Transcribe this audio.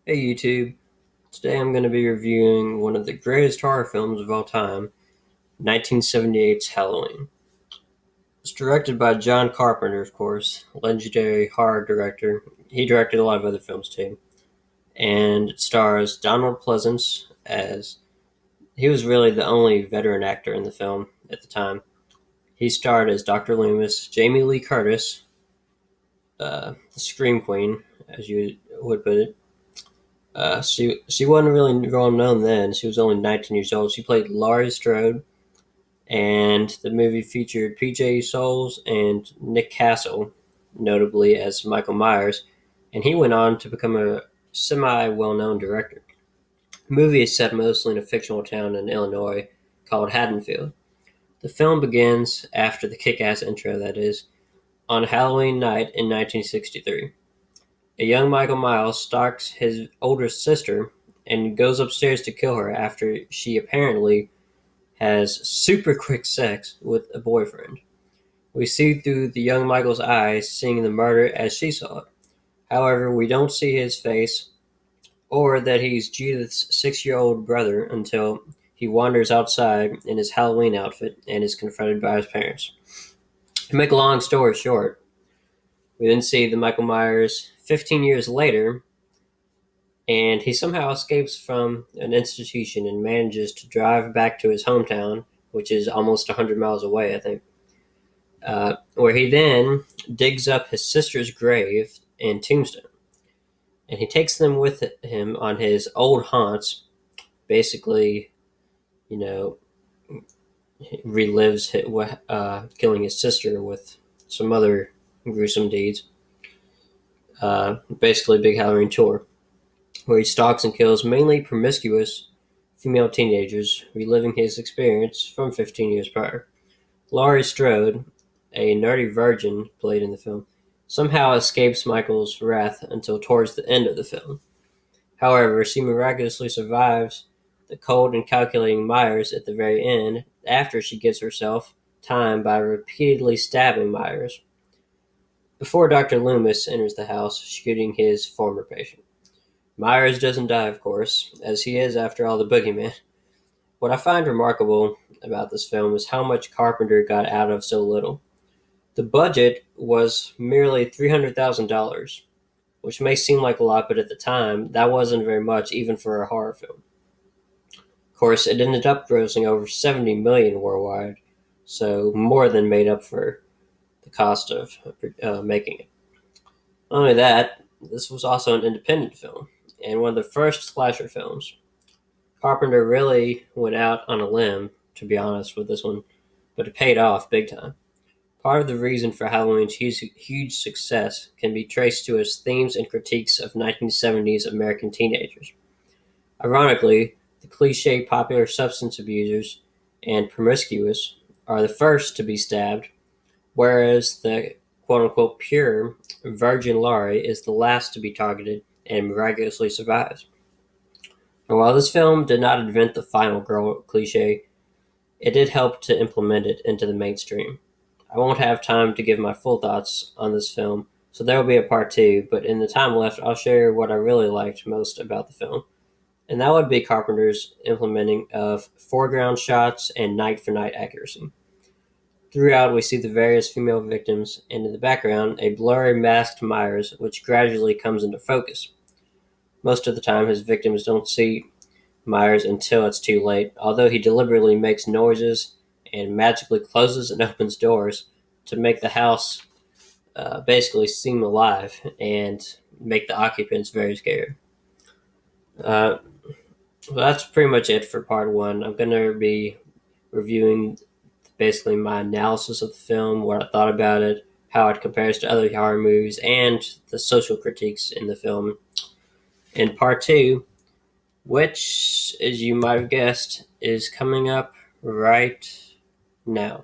Hey YouTube, today I'm going to be reviewing one of the greatest horror films of all time, 1978's Halloween. It's directed by John Carpenter, of course, legendary horror director. He directed a lot of other films too. And it stars Donald Pleasence as he was really the only veteran actor in the film at the time. He starred as Dr. Loomis, Jamie Lee Curtis, the Scream Queen, as you would put it. She wasn't really well known then. She was only 19 years old. She played Laurie Strode, and the movie featured P.J. Souls and Nick Castle, notably as Michael Myers, and he went on to become a semi-well-known director. The movie is set mostly in a fictional town in Illinois called Haddonfield. The film begins after the kick-ass intro, that is, on Halloween night in 1963. A young Michael Myers stalks his older sister and goes upstairs to kill her after she apparently has super quick sex with a boyfriend. We see through the young Michael's eyes seeing the murder as she saw it. However, we don't see his face or that he's Judith's 6-year-old brother until he wanders outside in his Halloween outfit and is confronted by his parents. To make a long story short, we then see the Michael Myers 15 years later, and he somehow escapes from an institution and manages to drive back to his hometown, which is almost 100 miles away, I think, where he then digs up his sister's grave and tombstone. And he takes them with him on his old haunts, basically, you know, relives killing his sister with some other gruesome deeds. Basically, Big Halloween Tour, where he stalks and kills mainly promiscuous female teenagers, reliving his experience from 15 years prior. Laurie Strode, a nerdy virgin played in the film, somehow escapes Michael's wrath until towards the end of the film. However, she miraculously survives the cold and calculating Myers at the very end after she gives herself time by repeatedly stabbing Myers before Dr. Loomis enters the house, shooting his former patient. Myers doesn't die, of course, as he is, after all, the boogeyman. What I find remarkable about this film is how much Carpenter got out of so little. The budget was merely $300,000, which may seem like a lot, but at the time, that wasn't very much even for a horror film. Of course, it ended up grossing over $70 million worldwide, so more than made up for the cost of making it. Not only that, this was also an independent film, and one of the first slasher films. Carpenter really went out on a limb, to be honest, with this one, but it paid off big time. Part of the reason for Halloween's huge success can be traced to its themes and critiques of 1970s American teenagers. Ironically, the cliché popular substance abusers and promiscuous are the first to be stabbed, whereas the quote-unquote pure virgin Laurie is the last to be targeted and miraculously survives. And while this film did not invent the final girl cliche, it did help to implement it into the mainstream. I won't have time to give my full thoughts on this film, so there will be a part two, but in the time left, I'll share what I really liked most about the film. And that would be Carpenter's implementing of foreground shots and night for night accuracy. Throughout, we see the various female victims, and in the background, a blurry masked Myers, which gradually comes into focus. Most of the time, his victims don't see Myers until it's too late, although he deliberately makes noises and magically closes and opens doors to make the house basically seem alive and make the occupants very scared. Uh, well, that's pretty much it for part one. I'm going to be reviewing basically my analysis of the film, what I thought about it, how it compares to other horror movies, and the social critiques in the film. In part two, which, as you might have guessed, is coming up right now.